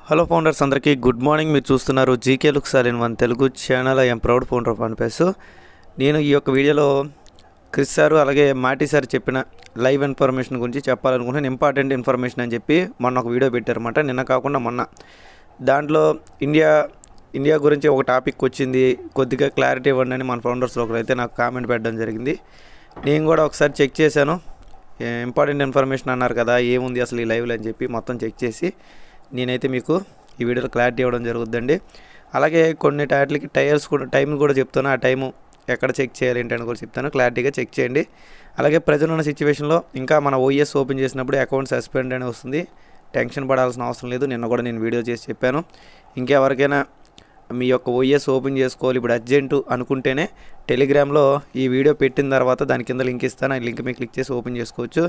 Hello founders అందరికీ good morning. మీరు చూస్తున్నారు GK looks all in one Telugu channel. I'm proud founder of ఆన్పేస్. నేను ఈ యొక్క వీడియోలో క్రిస్ సారు అలాగే మాటి సార్ చెప్పిన లైవ్ ఇన్ఫర్మేషన్ గురించి చెప్పాలనుకుంటున్నాను. ఇంపార్టెంట్ ఇన్ఫర్మేషన్ అని చెప్పి మొన్న ఒక వీడియో పెట్టారన్నమాట, నిన్న కాకుండా మొన్న. దాంట్లో ఇండియా గురించి ఒక టాపిక్ వచ్చింది, కొద్దిగా క్లారిటీ ఇవ్వండి అని మన ఫౌండర్స్లో ఒకరైతే నాకు కామెంట్ పెట్టడం జరిగింది. నేను కూడా ఒకసారి చెక్ చేశాను. ఇంపార్టెంట్ ఇన్ఫర్మేషన్ అన్నారు కదా, ఏముంది అసలు ఈ లైవ్లో అని చెప్పి మొత్తం చెక్ చేసి నేనైతే మీకు ఈ వీడియోలో క్లారిటీ ఇవ్వడం జరుగుతుందండి. అలాగే కొన్ని టైర్లకి టైం కూడా చెప్తాను, ఆ టైము ఎక్కడ చెక్ చేయాలి ఏంటని కూడా చెప్తాను. క్లారిటీగా చెక్ చేయండి. అలాగే ప్రజెంట్ ఉన్న సిచ్యువేషన్లో ఇంకా మన ఓఎస్ ఓపెన్ చేసినప్పుడు అకౌంట్ సస్పెండ్ అని వస్తుంది. టెన్షన్ పడాల్సిన అవసరం లేదు. నిన్న కూడా నేను వీడియో చేసి చెప్పాను. ఇంకెవరికైనా మీ యొక్క ఓఎస్ ఓపెన్ చేసుకోవాలి ఇప్పుడు అర్జెంటు అనుకుంటేనే టెలిగ్రామ్లో ఈ వీడియో పెట్టిన తర్వాత దాని కింద లింక్ ఇస్తాను. ఆ లింక్ మీద క్లిక్ చేసి ఓపెన్ చేసుకోవచ్చు.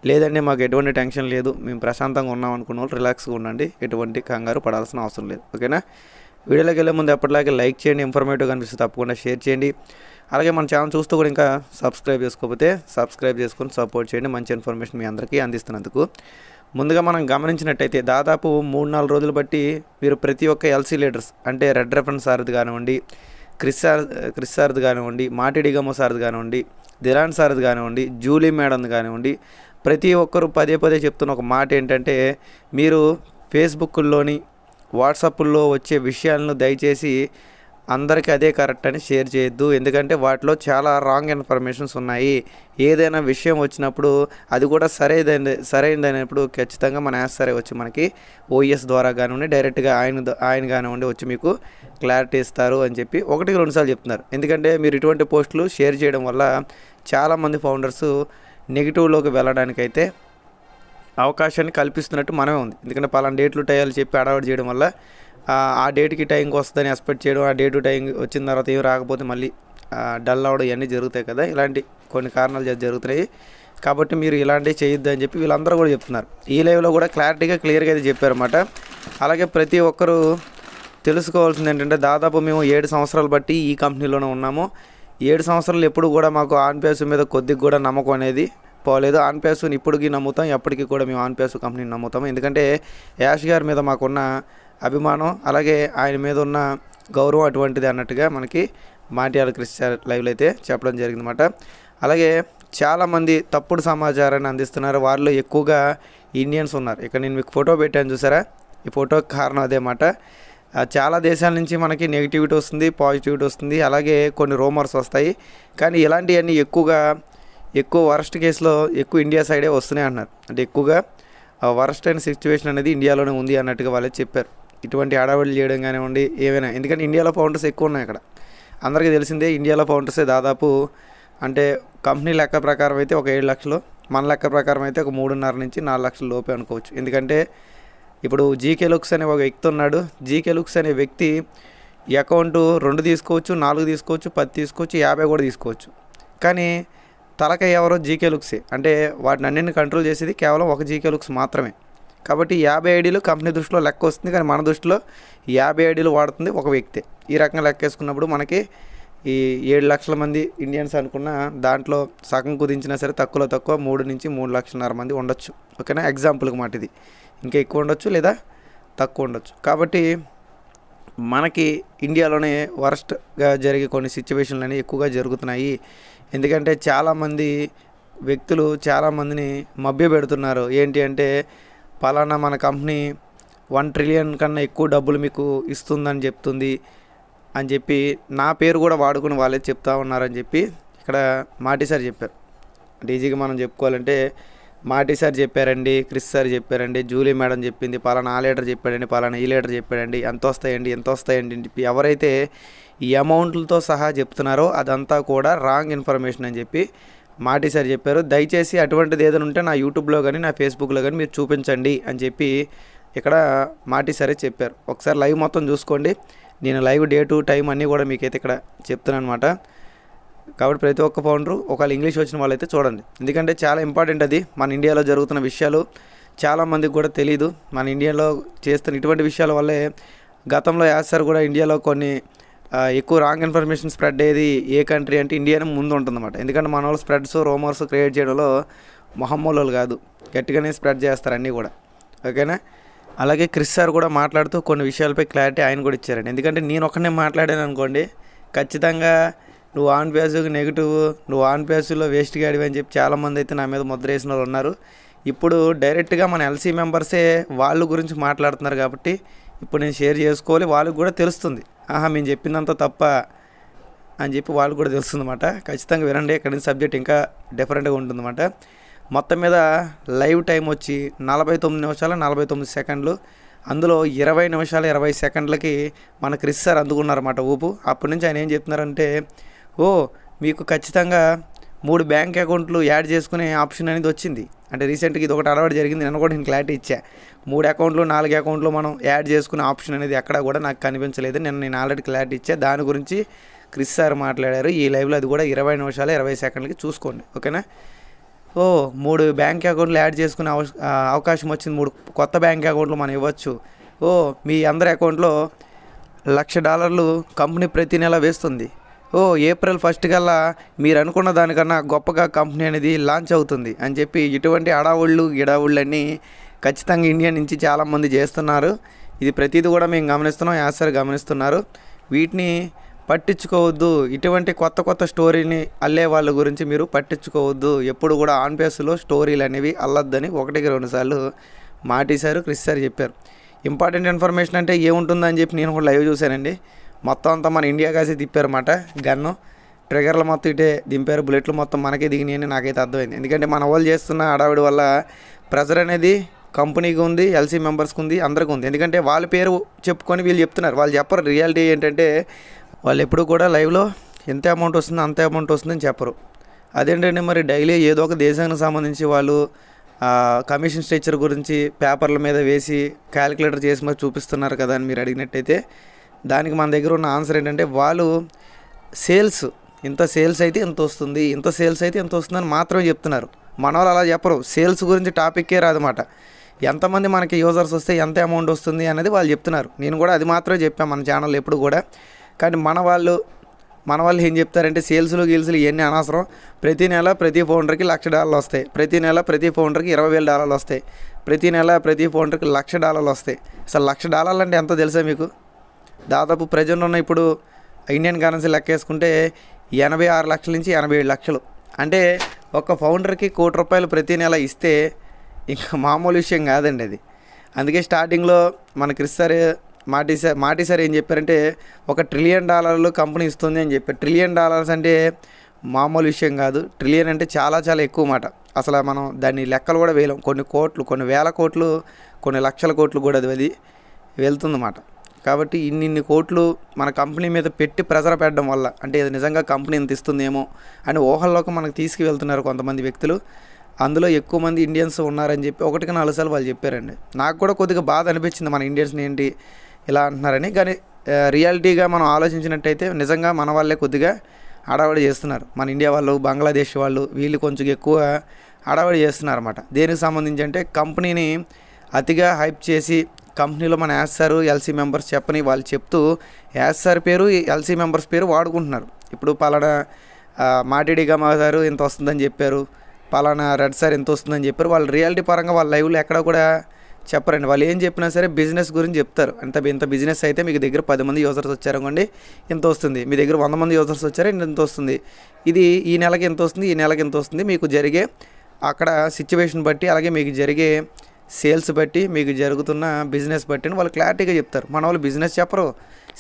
లేదంటే మాకు ఎటువంటి టెన్షన్ లేదు, మేము ప్రశాంతంగా ఉన్నాం అనుకున్న వాళ్ళు రిలాక్స్గా ఉండండి, ఎటువంటి కంగారు పడాల్సిన అవసరం లేదు. ఓకేనా? వీడియోలోకి వెళ్ళే ముందు ఎప్పటిలాగే లైక్ చేయండి, ఇన్ఫర్మేటివ్గా అనిపిస్తే తప్పకుండా షేర్ చేయండి. అలాగే మన ఛానల్ చూస్తూ కూడా ఇంకా సబ్స్క్రైబ్ చేసుకోకపోతే సబ్స్క్రైబ్ చేసుకొని సపోర్ట్ చేయండి, మంచి ఇన్ఫర్మేషన్ మీ అందరికీ అందిస్తున్నందుకు. ముందుగా మనం గమనించినట్టయితే దాదాపు 3-4 రోజులు బట్టి మీరు ప్రతి ఒక్క ఎల్సీ లీడర్స్ అంటే రెడ్ రెఫరెన్స్ సార్ది కానివ్వండి, క్రిస్ సార్ది కానివ్వండి, మాటి డిగమో సార్ది కానివ్వండి, దిలాన్ సార్ది కానివ్వండి, జూలీ మేడంది కానివ్వండి, ప్రతి ఒక్కరు పదే చెప్తున్న ఒక మాట ఏంటంటే, మీరు ఫేస్బుక్లోని వాట్సాప్లో వచ్చే విషయాలను దయచేసి అందరికీ అదే కరెక్ట్ అని షేర్ చేయొద్దు. ఎందుకంటే వాటిలో చాలా రాంగ్ ఇన్ఫర్మేషన్స్ ఉన్నాయి. ఏదైనా విషయం వచ్చినప్పుడు అది కూడా సరైనదైనప్పుడు ఖచ్చితంగా మన సరే వచ్చి మనకి ఓఎస్ ద్వారా కానివ్వండి, డైరెక్ట్గా ఆయన కానివ్వండి వచ్చి మీకు క్లారిటీ ఇస్తారు అని చెప్పి 1-2 సార్లు చెప్తున్నారు. ఎందుకంటే మీరు ఇటువంటి పోస్టులు షేర్ చేయడం వల్ల చాలామంది ఫౌండర్స్ నెగిటివ్లోకి వెళ్ళడానికైతే అవకాశాన్ని కల్పిస్తున్నట్టు మనమే ఉంది. ఎందుకంటే పలానా డేట్లు టైంలు చెప్పి అడవాడు చేయడం వల్ల ఆ డేట్కి టైంకి వస్తుందని ఎక్స్పెక్ట్ చేయడం, ఆ డేటు టైం వచ్చిన తర్వాత ఏం రాకపోతే మళ్ళీ డల్ అవ్వడం ఇవన్నీ జరుగుతాయి కదా. ఇలాంటి కొన్ని కారణాలు జరుగుతున్నాయి. కాబట్టి మీరు ఇలాంటివి చేయొద్దు అని చెప్పి వీళ్ళందరూ కూడా చెప్తున్నారు. ఈ లైవ్లో కూడా క్లియర్గా అయితే చెప్పారన్నమాట. అలాగే ప్రతి ఒక్కరూ తెలుసుకోవాల్సింది ఏంటంటే, దాదాపు మేము 7 సంవత్సరాలు బట్టి ఈ కంపెనీలోనే ఉన్నాము. 7 సంవత్సరాలు ఎప్పుడు కూడా మాకు ఆన్పేస్ మీద కొద్దిగా కూడా నమ్మకం అనేది పోలేదు. ఆన్పేస్ని ఇప్పటికీ నమ్ముతాం, ఎప్పటికీ కూడా మేము ఆన్పేస్ కంపెనీని నమ్ముతాము. ఎందుకంటే యాష్ గారి మీద మాకున్న అభిమానం, అలాగే ఆయన మీద ఉన్న గౌరవం అటువంటిది అన్నట్టుగా మనకి మాట్యాల క్రిస్ లైవ్లో అయితే చెప్పడం జరిగిందన్నమాట. అలాగే చాలామంది తప్పుడు సమాచారాన్ని అందిస్తున్నారు. వారిలో ఎక్కువగా ఇండియన్స్ ఉన్నారు. ఇక్కడ నేను మీకు ఫోటో పెట్టాను చూసారా, ఈ ఫోటోకి కారణం అదే మాట. చాలా దేశాల నుంచి మనకి నెగిటివిటీ వస్తుంది, పాజిటివిటీ వస్తుంది, అలాగే కొన్ని రూమర్స్ వస్తాయి. కానీ ఇలాంటివన్నీ ఎక్కువ వరస్ట్ కేసులో ఎక్కువ ఇండియా సైడే వస్తున్నాయి అన్నారు. అంటే ఎక్కువగా వరస్ట్ అయిన సిచ్యువేషన్ అనేది ఇండియాలోనే ఉంది అన్నట్టుగా వాళ్ళే చెప్పారు. ఇటువంటి హడావిడి చేయడం కానివ్వండి ఏమైనా, ఎందుకంటే ఇండియాలో ఫౌండర్స్ ఎక్కువ ఉన్నాయి. అక్కడ అందరికీ తెలిసిందే ఇండియాలో ఫౌండర్సే దాదాపు, అంటే కంపెనీ లెక్క ప్రకారం అయితే ఒక 7 లక్షలు, మన లెక్క ప్రకారం అయితే ఒక 3.5 నుంచి 4 లక్షల లోపే అనుకోవచ్చు. ఎందుకంటే ఇప్పుడు జీకే లుక్స్ అనే ఒక వ్యక్తి ఉన్నాడు. జీకే లుక్స్ అనే వ్యక్తి ఈ అకౌంట్ 2 తీసుకోవచ్చు, 4 తీసుకోవచ్చు, 10 తీసుకోవచ్చు, 50 కూడా తీసుకోవచ్చు. కానీ తలక ఎవరో జీకే లుక్సే, అంటే వాటిని అన్నింటిని కంట్రోల్ చేసేది కేవలం ఒక జీకే లుక్స్ మాత్రమే. కాబట్టి 50 ఐడీలు కంపెనీ దృష్టిలో లెక్క వస్తుంది, కానీ మన దృష్టిలో 50 ఐడీలు వాడుతుంది ఒక వ్యక్తే. ఈ రకంగా లెక్క వేసుకున్నప్పుడు మనకి ఈ 7 లక్షల మంది ఇండియన్స్ అనుకున్న దాంట్లో సగం కుదించినా సరే తక్కువ 3 నుంచి 3.5 లక్షల మంది ఉండొచ్చు. ఓకేనా? ఎగ్జాంపుల్కి మాట ఇది. ఇంకా ఎక్కువ ఉండొచ్చు లేదా తక్కువ ఉండొచ్చు. కాబట్టి మనకి ఇండియాలోనే వరస్ట్గా జరిగే కొన్ని సిచ్యువేషన్లు అనేవి ఎక్కువగా జరుగుతున్నాయి. ఎందుకంటే చాలామంది వ్యక్తులు చాలామందిని మభ్య పెడుతున్నారు. ఏంటి అంటే, పలానా మన కంపెనీ 1 ట్రిలియన్ కన్నా ఎక్కువ డబ్బులు మీకు ఇస్తుందని చెప్తుంది అని చెప్పి నా పేరు కూడా వాడుకుని వాళ్ళే చెప్తా ఉన్నారని చెప్పి ఇక్కడ మాటి సార్ చెప్పారు. అంటే ఈజీగా మనం చెప్పుకోవాలంటే మాటి సార్ చెప్పారండి, క్రిస్ సార్ చెప్పారండి, జూలీ మేడం చెప్పింది, పలానా ఆ లీడర్ చెప్పాడండి, పలానా ఈ లీడర్ చెప్పాడండి, ఎంత వస్తాయండి అని చెప్పి ఎవరైతే ఈ అమౌంట్లతో సహా చెప్తున్నారో అదంతా కూడా రాంగ్ ఇన్ఫర్మేషన్ అని చెప్పి మాటి సార్ చెప్పారు. దయచేసి అటువంటిది ఏదైనా ఉంటే నా యూట్యూబ్లో కానీ నా ఫేస్బుక్లో కానీ మీరు చూపించండి అని చెప్పి ఇక్కడ మాటి సారే చెప్పారు. ఒకసారి లైవ్ మొత్తం చూసుకోండి. నేను లైవ్ డేటు టైం అన్నీ కూడా మీకైతే ఇక్కడ చెప్తున్నాను అనమాట. కాబట్టి ప్రతి ఒక్క ఫౌండరు ఒకవేళ ఇంగ్లీష్ వచ్చిన వాళ్ళైతే చూడండి. ఎందుకంటే చాలా ఇంపార్టెంట్ అది. మన ఇండియాలో జరుగుతున్న విషయాలు చాలామందికి కూడా తెలియదు. మన ఇండియాలో చేస్తున్న ఇటువంటి విషయాల వల్లే గతంలో యాసారు కూడా ఇండియాలో కొన్ని ఎక్కువ రాంగ్ ఇన్ఫర్మేషన్ స్ప్రెడ్ అయ్యేది ఏ కంట్రీ అంటే ఇండియానే ముందు ఉంటుందన్నమాట. ఎందుకంటే మన వాళ్ళు స్ప్రెడ్స్ రూమర్స్ క్రియేట్ చేయడంలో మొహమ్మోళ్ళు కాదు, గట్టిగానే స్ప్రెడ్ చేస్తారు అన్నీ కూడా. ఓకేనా? అలాగే క్రిస్ సార్ కూడా మాట్లాడుతూ కొన్ని విషయాలపై క్లారిటీ ఆయన కూడా ఇచ్చారండి. ఎందుకంటే నేను ఒక్కనే మాట్లాడాను అనుకోండి, ఖచ్చితంగా నువ్వు ఆన్ పేసుకి నెగిటివ్, నువ్వు ఆన్ పేసులో వేస్ట్ గాడివి అని చెప్పి చాలామంది అయితే నా మీద ముద్ర వేసిన వాళ్ళు ఉన్నారు. ఇప్పుడు డైరెక్ట్గా మన ఎల్సీ మెంబర్సే వాళ్ళ గురించి మాట్లాడుతున్నారు కాబట్టి ఇప్పుడు నేను షేర్ చేసుకోవాలి, వాళ్ళకి కూడా తెలుస్తుంది. మేము చెప్పిందంతా తప్ప అని చెప్పి వాళ్ళకు కూడా తెలుస్తుందన్నమాట. ఖచ్చితంగా వినండి, ఇక్కడ నుంచి సబ్జెక్ట్ ఇంకా డిఫరెంట్గా ఉంటుందన్నమాట. మొత్తం మీద లైవ్ టైం వచ్చి 49 నిమిషాల 49 సెకండ్లు, అందులో 20 నిమిషాల 20 సెకండ్లకి మన క్రిస్ సార్ అందుకున్నారన్నమాట ఊపు. అప్పటి నుంచి ఆయన ఏం చెప్తున్నారంటే, మీకు ఖచ్చితంగా 3 బ్యాంక్ అకౌంట్లు యాడ్ చేసుకునే ఆప్షన్ అనేది వచ్చింది. అంటే రీసెంట్గా ఇది ఒకటి అలవాటు జరిగింది, నేను కూడా నేను క్లారిటీ ఇచ్చా. 3 అకౌంట్లు 4 అకౌంట్లు మనం యాడ్ చేసుకునే ఆప్షన్ అనేది ఎక్కడ కూడా నాకు కనిపించలేదు. నేను ఆల్రెడీ క్లారిటీ ఇచ్చా. దాని గురించి క్రిస్ సార్ మాట్లాడారు ఈ లైవ్లో. అది కూడా 20 నిమిషాల 20 సెకండ్లకి చూసుకోండి, ఓకేనా. 3 బ్యాంక్ అకౌంట్లు యాడ్ చేసుకునే అవకాశం వచ్చింది. 3 కొత్త బ్యాంక్ అకౌంట్లు మనం ఇవ్వచ్చు. మీ అందరి అకౌంట్లో $1,00,000 కంపెనీ ప్రతి నెల వేస్తుంది. ఏప్రిల్ 1 కల్లా మీరు అనుకున్న దానికన్నా గొప్పగా కంపెనీ అనేది లాంచ్ అవుతుంది అని చెప్పి ఇటువంటి గిడావుళ్ళన్నీ ఖచ్చితంగా ఇండియా నుంచి చాలామంది చేస్తున్నారు. ఇది ప్రతిదీ కూడా మేము గమనిస్తున్నాం, యాసర్ గమనిస్తున్నారు. వీటిని పట్టించుకోవద్దు. ఇటువంటి కొత్త స్టోరీని అల్లే వాళ్ళ గురించి మీరు పట్టించుకోవద్దు. ఎప్పుడు కూడా ఆన్ పేస్లో స్టోరీలు అనేవి అల్లొద్దని 1-2 సార్లు మాటిసారు, క్రిస్ సార్ చెప్పారు. ఇంపార్టెంట్ ఇన్ఫర్మేషన్ అంటే ఏముంటుందని చెప్పి నేను కూడా లైవ్ చూశానండి. మొత్తం అంతా మన ఇండియా కాసి తిప్పారన్నమాట. గన్ను ట్రిగర్లు మొత్తం ఇటే దింపారు, బుల్లెట్లు మొత్తం మనకే దిగినాయని నాకైతే అర్థమైంది. ఎందుకంటే మన వాళ్ళు చేస్తున్న హడావిడి వల్ల ప్రెజర్ అనేది కంపెనీకి ఉంది, ఎల్సీ మెంబర్స్కి ఉంది, అందరికీ ఉంది. ఎందుకంటే వాళ్ళ పేరు చెప్పుకొని వీళ్ళు చెప్తున్నారు, వాళ్ళు చెప్పరు. రియాలిటీ ఏంటంటే వాళ్ళు ఎప్పుడు కూడా లైవ్లో ఎంత అమౌంట్ వస్తుందో అంత అమౌంట్ వస్తుందని చెప్పరు. అదేంటంటే మరి డైలీ ఏదో ఒక దేశానికి సంబంధించి వాళ్ళు కమిషన్ స్ట్రక్చర్ గురించి పేపర్ల మీద వేసి క్యాలిక్యులేటర్ చేసి మరి చూపిస్తున్నారు కదా అని మీరు అడిగినట్టయితే, దానికి మన దగ్గర ఉన్న ఆన్సర్ ఏంటంటే వాళ్ళు ఇంత సేల్స్ అయితే ఎంత వస్తుంది, ఇంత సేల్స్ అయితే ఎంత వస్తుందని మాత్రమే చెప్తున్నారు. మన వాళ్ళు అలా చెప్పరు. సేల్స్ గురించి టాపిక్కే రాదన్నమాట. ఎంతమంది మనకి యూజర్స్ వస్తే ఎంత అమౌంట్ వస్తుంది అనేది వాళ్ళు చెప్తున్నారు. నేను కూడా అది మాత్రమే చెప్పాను మన ఛానల్ ఎప్పుడు కూడా. కానీ మన వాళ్ళు ఏం చెప్తారంటే సేల్స్లు ఇవన్నీ అనవసరం. ప్రతి నెల ప్రతి ఫౌండర్కి $1,00,000 వస్తాయి, ప్రతి నెల ప్రతి ఫౌండర్కి $20,000 వస్తాయి, ప్రతి నెల ప్రతి ఫౌండర్కి $1,00,000 వస్తాయి. అసలు $1,00,000 అంటే ఎంతో తెలుసా మీకు? దాదాపు ప్రజెంట్ ఉన్న ఇప్పుడు ఇండియన్ కరెన్సీ లెక్కేసుకుంటే 86 లక్షల నుంచి 87 లక్షలు. అంటే ఒక ఫౌండర్కి ₹1 కోటి ప్రతి నెల ఇస్తే ఇంకా మామూలు విషయం కాదండి అది. అందుకే స్టార్టింగ్లో మన క్రిస్ సార్ మాటి సార్ ఏం చెప్పారంటే $1 ట్రిలియన్ కంపెనీ ఇస్తుంది అని చెప్పారు. $1 ట్రిలియన్ అంటే మామూలు విషయం కాదు. ట్రిలియన్ అంటే చాలా చాలా ఎక్కువ మాట. అసలు మనం దాన్ని లెక్కలు కూడా వేయలేం. కొన్ని కోట్లు, కొన్ని వేల కోట్లు, కొన్ని లక్షల కోట్లు కూడా అది వెళ్తుందన్నమాట. కాబట్టి ఇన్ని కోట్లు మన కంపెనీ మీద పెట్టి ప్రెజర్ పెట్టడం వల్ల, అంటే ఇది నిజంగా కంపెనీ ఇంత ఇస్తుందేమో అని ఊహల్లోకి మనకు తీసుకువెళ్తున్నారు కొంతమంది వ్యక్తులు. అందులో ఎక్కువ మంది ఇండియన్స్ ఉన్నారని చెప్పి 1-4 సార్లు వాళ్ళు చెప్పారండి. నాకు కూడా కొద్దిగా బాధ అనిపించింది, మన ఇండియన్స్ని ఏంటి ఇలా అంటున్నారని. కానీ రియాలిటీగా మనం ఆలోచించినట్టయితే నిజంగా మన వాళ్ళే కొద్దిగా హడావడి చేస్తున్నారు. మన ఇండియా వాళ్ళు, బంగ్లాదేశ్ వాళ్ళు, వీళ్ళు కొంచెం ఎక్కువ హడావడి చేస్తున్నారు అన్నమాట. దేనికి సంబంధించి అంటే కంపెనీని అతిగా హైప్ చేసి కంపెనీలో మన యాస్సారు ఎల్సీ మెంబర్స్ చెప్పని వాళ్ళు చెప్తూ యాస్సార్ పేరు ఎల్సీ మెంబర్స్ పేరు వాడుకుంటున్నారు. ఇప్పుడు పలానా మాటిడి గమా సారు ఇంత వస్తుందని చెప్పారు, పలానా రెడ్ సార్ ఎంత వస్తుందని చెప్పారు. వాళ్ళు రియాలిటీ పరంగా వాళ్ళ లైవ్లో ఎక్కడ కూడా చెప్పరండి. వాళ్ళు ఏం చెప్పినా సరే బిజినెస్ గురించి చెప్తారు. ఇంత బిజినెస్ అయితే మీకు దగ్గర 10 మంది యూజర్స్ వచ్చారనుకోండి ఇంత వస్తుంది, మీ దగ్గర 100 మంది యూజర్స్ వచ్చారు ఇంత వస్తుంది, ఇది ఈ నెలకి ఎంత వస్తుంది, ఈ నెలకి ఎంత వస్తుంది, మీకు జరిగే అక్కడ సిచ్యువేషన్ బట్టి, అలాగే మీకు జరిగే సేల్స్ బట్టి, మీకు జరుగుతున్న బిజినెస్ బట్టి వాళ్ళు క్లారిటీగా చెప్తారు. మన వాళ్ళు బిజినెస్ చెప్పరు,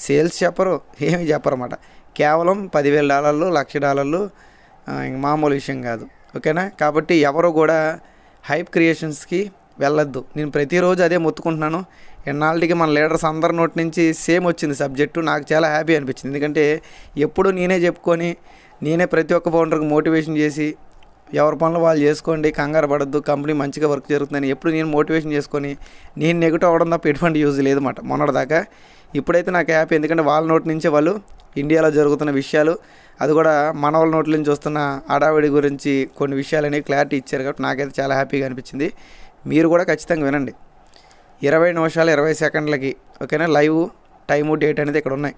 సేల్స్ చెప్పరు, ఏమి చెప్పరు అన్నమాట. కేవలం $10,000 $1,00,000 ఇంక మామూలు విషయం కాదు, ఓకేనా. కాబట్టి ఎవరు కూడా హైప్ క్రియేషన్స్కి వెళ్ళొద్దు. నేను ప్రతిరోజు అదే మొత్తుకుంటున్నాను. ఎన్నాళ్ళకి మన లీడర్స్ అందరి నోటి నుంచి సేమ్ వచ్చింది సబ్జెక్టు. నాకు చాలా హ్యాపీ అనిపించింది. ఎందుకంటే ఎప్పుడు నేనే చెప్పుకొని నేనే ప్రతి ఒక్క ఫౌండర్కి మోటివేషన్ చేసి ఎవరి పనులు వాళ్ళు చేసుకోండి, కంగారు పడద్దు, కంపెనీ మంచిగా వర్క్ జరుగుతుందని ఎప్పుడు నేను మోటివేషన్ చేసుకొని నేను నెగిటివ్ అవ్వడం తప్ప ఎటువంటి యూజ్ లేదన్నమాట మొన్నటిదాకా. ఇప్పుడైతే నాకు హ్యాపీ, ఎందుకంటే వాళ్ళ నోటి నుంచే వాళ్ళు ఇండియాలో జరుగుతున్న విషయాలు, అది కూడా మన వాళ్ళ నోట్ల నుంచి వస్తున్న హడావిడి గురించి కొన్ని విషయాలు అనేవి క్లారిటీ ఇచ్చారు. కాబట్టి నాకైతే చాలా హ్యాపీగా అనిపించింది. మీరు కూడా ఖచ్చితంగా వినండి. 20 నిమిషాల 20 సెకండ్లకి, ఓకేనా, లైవ్ టైము డేట్ అనేది ఇక్కడ ఉన్నాయి.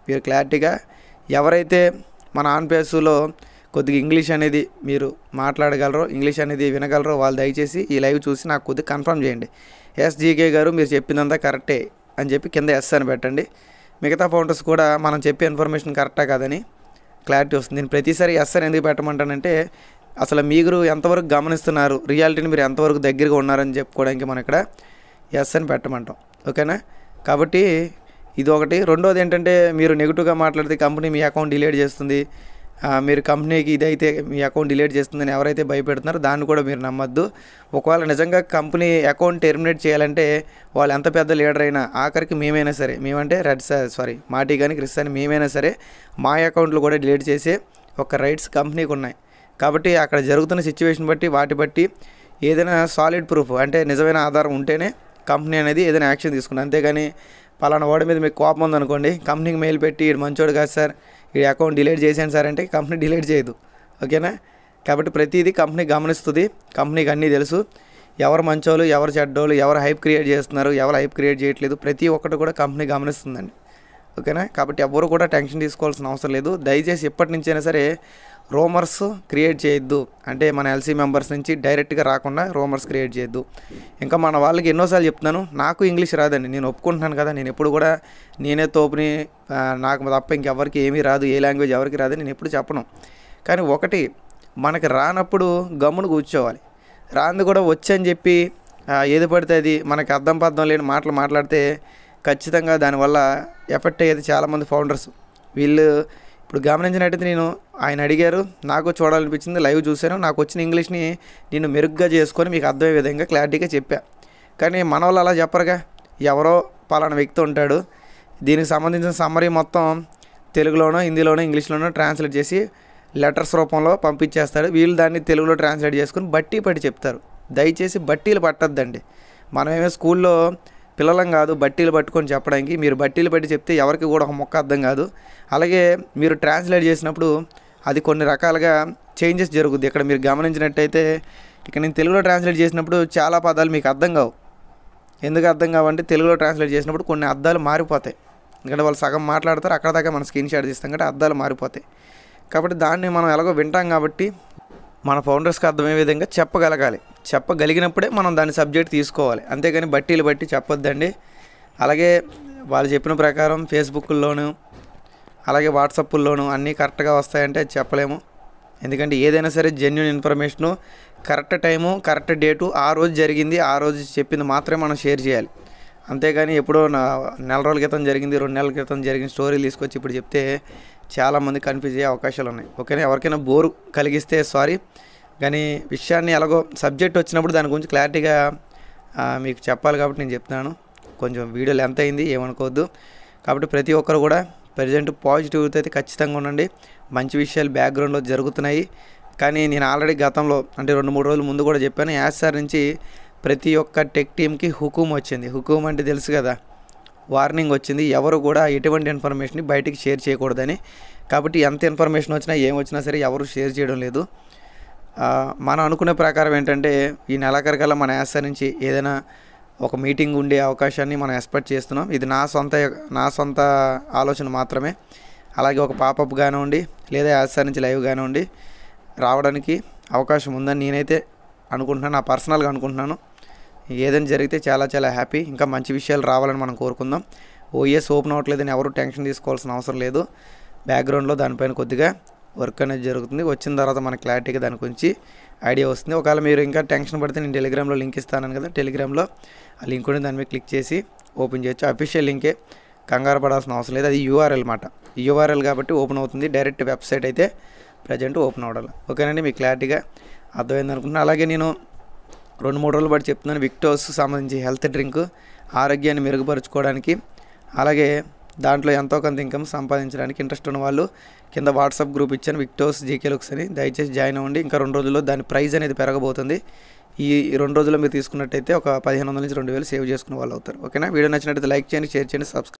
మీరు క్లారిటీగా ఎవరైతే మన ఆన్ పేసులో కొద్దిగా ఇంగ్లీష్ అనేది మీరు మాట్లాడగలరో, ఇంగ్లీష్ అనేది వినగలరో వాళ్ళు దయచేసి ఈ లైవ్ చూసి నాకు కొద్దిగా కన్ఫర్మ్ చేయండి. ఎస్ జీకే గారు మీరు చెప్పిందంతా కరెక్టే అని చెప్పి కింద ఎస్ అని పెట్టండి. మిగతా ఫౌండర్స్ కూడా మనం చెప్పే ఇన్ఫర్మేషన్ కరెక్టా కాదని క్లారిటీ వస్తుంది. నేను ప్రతిసారి ఎస్ అని ఎందుకు పెట్టమంటానంటే అసలు మీరు ఎంతవరకు గమనిస్తున్నారు, రియాలిటీని మీరు ఎంతవరకు దగ్గరగా ఉన్నారని చెప్పుకోవడానికి మనం ఇక్కడ ఎస్ అని పెట్టమంటాం. ఓకేనా? కాబట్టి ఇది ఒకటి. రెండోది ఏంటంటే మీరు నెగిటివ్గా మాట్లాడితే కంపెనీ మీ అకౌంట్ డిలీట్ చేస్తుంది, మీరు కంపెనీకి ఇదైతే మీ అకౌంట్ డిలీట్ చేస్తుందని ఎవరైతే భయపెడుతున్నారో దాన్ని కూడా మీరు నమ్మద్దు. ఒకవేళ నిజంగా కంపెనీ అకౌంట్ టెర్మినేట్ చేయాలంటే వాళ్ళు ఎంత పెద్ద లీడర్ అయినా ఆఖరికి మేమైనా సరే, మేమంటే మాటీ కానీ క్రిస్ అని మేమైనా సరే మా అకౌంట్లు కూడా డిలీట్ చేసే ఒక రైట్స్ కంపెనీకి ఉన్నాయి. కాబట్టి అక్కడ జరుగుతున్న సిచ్యువేషన్ బట్టి వాటి బట్టి ఏదైనా సాలిడ్ ప్రూఫ్ అంటే నిజమైన ఆధారం ఉంటేనే కంపెనీ అనేది ఏదైనా యాక్షన్ తీసుకుంది. అంతేగాని పలానా వాడి మీద మీకు కోపం ఉందనుకోండి, కంపెనీకి మెయిల్ పెట్టి ఈడు మంచోడు కాదు సార్, ఈ అకౌంట్ డిలీట్ చేసాను సార్ అంటే కంపెనీ డిలీట్ చేయదు. ఓకేనా? కాబట్టి ప్రతిదీ కంపెనీ గమనిస్తుంది, కంపెనీకి అన్నీ తెలుసు. ఎవరు మంచోళ్ళు, ఎవరు చెడ్డోళ్ళు, ఎవరు హైప్ క్రియేట్ చేస్తున్నారు, ఎవరు హైప్ క్రియేట్ చేయట్లేదు, ప్రతి ఒక్కటి కూడా కంపెనీ గమనిస్తుందండి. ఓకేనా? కాబట్టి ఎవరు కూడా టెన్షన్ తీసుకోవాల్సిన అవసరం లేదు. దయచేసి ఎప్పటి నుంచైనా సరే రూమర్స్ క్రియేట్ చేయొద్దు. అంటే మన ఎల్సీ మెంబర్స్ నుంచి డైరెక్ట్గా రాకుండా రూమర్స్ క్రియేట్ చేయొద్దు. ఇంకా మన వాళ్ళకి ఎన్నోసార్లు చెప్తున్నాను, నాకు ఇంగ్లీష్ రాదండి, నేను ఒప్పుకుంటున్నాను కదా. నేను ఎప్పుడు కూడా నేనే తోపుని, నాకు తప్ప ఇంకెవరికి ఏమీ రాదు, ఏ లాంగ్వేజ్ ఎవరికి రాదని నేను ఎప్పుడు చెప్పను. కానీ ఒకటి, మనకి రానప్పుడు గమ్మును కూర్చోవాలి. రాంది కూడా వచ్చని చెప్పి ఏది పడితే అది మనకి అర్థం పర్థం లేని మాటలు మాట్లాడితే ఖచ్చితంగా దానివల్ల ఎఫెక్ట్ అయ్యేది చాలామంది ఫౌండర్స్. వీళ్ళు ఇప్పుడు గమనించినట్టయితే ఆయన అడిగారు, నాకు చూడాలనిపించింది, లైవ్ చూశాను, నాకు వచ్చిన ఇంగ్లీష్ని నేను మెరుగ్గా చేసుకొని మీకు అర్థమయ్యే విధంగా క్లారిటీగా చెప్పా. కానీ మన వాళ్ళు అలా చెప్పరుగా. ఎవరో పలానా వ్యక్తి ఉంటాడు, దీనికి సంబంధించిన సమ్మరీ మొత్తం తెలుగులోనో హిందీలోనో ఇంగ్లీష్లోనో ట్రాన్స్లేట్ చేసి లెటర్స్ రూపంలో పంపించేస్తాడు. వీళ్ళు దాన్ని తెలుగులో ట్రాన్స్లేట్ చేసుకుని బట్టి పట్టి చెప్తారు. దయచేసి బట్టీలు పట్టద్దండి. మనమేమో స్కూల్లో పిల్లలం కాదు బట్టీలు పట్టుకొని చెప్పడానికి. మీరు బట్టీలు పట్టి చెప్తే ఎవరికి కూడా ఒక మొక్క అర్థం కాదు. అలాగే మీరు ట్రాన్స్లేట్ చేసినప్పుడు అది కొన్ని రకాలుగా చేంజెస్ జరుగుద్ది. ఇక్కడ మీరు గమనించినట్టయితే ఇక్కడ నేను తెలుగులో ట్రాన్స్లేట్ చేసినప్పుడు చాలా పదాలు మీకు అర్థం కావు. ఎందుకు అర్థం కావంటే తెలుగులో ట్రాన్స్లేట్ చేసినప్పుడు కొన్ని అర్థాలు మారిపోతాయి. ఎందుకంటే వాళ్ళు సగం మాట్లాడతారు, అక్కడ దాకా మనం స్క్రీన్ షాట్ తీస్తాం కాబట్టి అర్థాలు మారిపోతాయి. కాబట్టి దాన్ని మనం ఎలాగో వింటాం కాబట్టి మన ఫౌండర్స్కి అర్థమయ్యే విధంగా చెప్పగలగాలి. చెప్పగలిగినప్పుడే మనం దాని సబ్జెక్ట్ తీసుకోవాలి. అంతేగాని బట్టీలు బట్టి చెప్పొద్దండి. అలాగే వాళ్ళు చెప్పిన ప్రకారం ఫేస్బుక్లోను అలాగే వాట్సాప్లోను అన్నీ కరెక్ట్గా వస్తాయంటే అది చెప్పలేము. ఎందుకంటే ఏదైనా సరే genuine information, correct time, correct date, ఆ రోజు జరిగింది, ఆ రోజు చెప్పింది మాత్రమే మనం షేర్ చేయాలి. అంతేగాని ఎప్పుడో నెల రోజుల క్రితం జరిగింది, 2 నెలల క్రితం జరిగిన స్టోరీలు తీసుకొచ్చి ఇప్పుడు చెప్తే చాలామంది కన్ఫ్యూజ్ అయ్యే అవకాశాలు ఉన్నాయి. ఓకేనా? ఎవరికైనా బోరు కలిగిస్తే సారీ, కానీ విషయాన్ని ఎలాగో సబ్జెక్ట్ వచ్చినప్పుడు దాని గురించి క్లారిటీగా మీకు చెప్పాలి కాబట్టి నేను చెప్తున్నాను. కొంచెం వీడియో లెంత్ అయింది, ఏమనుకోవద్దు. కాబట్టి ప్రతి ఒక్కరు కూడా ప్రజెంట్ పాజిటివ్తో అయితే ఖచ్చితంగా ఉండండి. మంచి విషయాలు బ్యాక్గ్రౌండ్లో జరుగుతున్నాయి. కానీ నేను ఆల్రెడీ గతంలో అంటే 2-3 రోజుల ముందు కూడా చెప్పాను, యాస్ఆర్ నుంచి ప్రతి ఒక్క టెక్ టీమ్కి హుకుం వచ్చింది. హుకుం అంటే తెలుసు కదా, వార్నింగ్ వచ్చింది, ఎవరు కూడా ఎటువంటి ఇన్ఫర్మేషన్ బయటికి షేర్ చేయకూడదని. కాబట్టి ఎంత ఇన్ఫర్మేషన్ వచ్చినా ఏమొచ్చినా సరే ఎవరు షేర్ చేయడం లేదు. మనం అనుకునే ప్రకారం ఏంటంటే ఈ నెలాఖరికల్లా మన యాస్ఆర్ నుంచి ఏదైనా ఒక మీటింగ్ ఉండే అవకాశాన్ని మనం ఎక్స్పెక్ట్ చేస్తున్నాం. ఇది నా సొంత ఆలోచన మాత్రమే. అలాగే ఒక పాపప్ కానివ్వండి లేదా యాస్ఆర్ నుంచి లైవ్ కానివ్వండి రావడానికి అవకాశం ఉందని నేనైతే అనుకుంటున్నాను, నా పర్సనల్గా అనుకుంటున్నాను. ఏదైనా జరిగితే చాలా చాలా హ్యాపీ. ఇంకా మంచి విషయాలు రావాలని మనం కోరుకుందాం. ఓఎస్ ఓపెన్ అవ్వట్లేదని ఎవరు టెన్షన్ తీసుకోవాల్సిన అవసరం లేదు. బ్యాక్గ్రౌండ్లో దానిపైన కొద్దిగా వర్క్ అనేది జరుగుతుంది. వచ్చిన తర్వాత మనకు క్లారిటీగా దాని గురించి ఐడియా వస్తుంది. ఒకవేళ మీరు ఇంకా టెన్షన్ పడితే నేను టెలిగ్రామ్లో లింక్ ఇస్తాను కదా, టెలిగ్రామ్లో ఆ లింక్ ఉండి దాని మీద క్లిక్ చేసి ఓపెన్ చేయొచ్చు. అఫీషియల్ లింకే, కంగారు పడాల్సిన అవసరం లేదు. అది యూఆర్ఎల్ మాట, యూఆర్ఎల్ కాబట్టి ఓపెన్ అవుతుంది. డైరెక్ట్ వెబ్సైట్ అయితే ప్రజెంట్ ఓపెన్ అవ్వడాలి. ఓకేనండి, మీకు క్లారిటీగా అర్థమైంది అనుకుంటున్నాను. అలాగే నేను 2-3 రోజులు బట్టి చెప్తున్నాను, విక్టోస్ సంబంధించి హెల్త్ డ్రింక్ ఆరోగ్యాన్ని మెరుగుపరుచుకోవడానికి, అలాగే దాంట్లో ఎంతో కొంత ఇన్కమ్ సంపాదించడానికి ఇంట్రెస్ట్ ఉన్న వాళ్ళు కింద వాట్సాప్ గ్రూప్ ఇచ్చాను, విక్టోస్ జీకే లుక్స్ అని. దయచేసి జాయిన్ అవ్వండి. ఇంకా 2 రోజుల్లో దాని ప్రైస్ అనేది పెరగబోతుంది. ఈ 2 రోజుల్లో మీరు తీసుకున్నట్టయితే ఒక 1500 నుంచి 2000 సేవ్ చేసుకునే వాళ్ళు అవుతారు. ఓకేనా? వీడియో నచ్చినట్టయితే లైక్ చేయండి, షేర్ చేయండి, సబ్స్క్రైబ్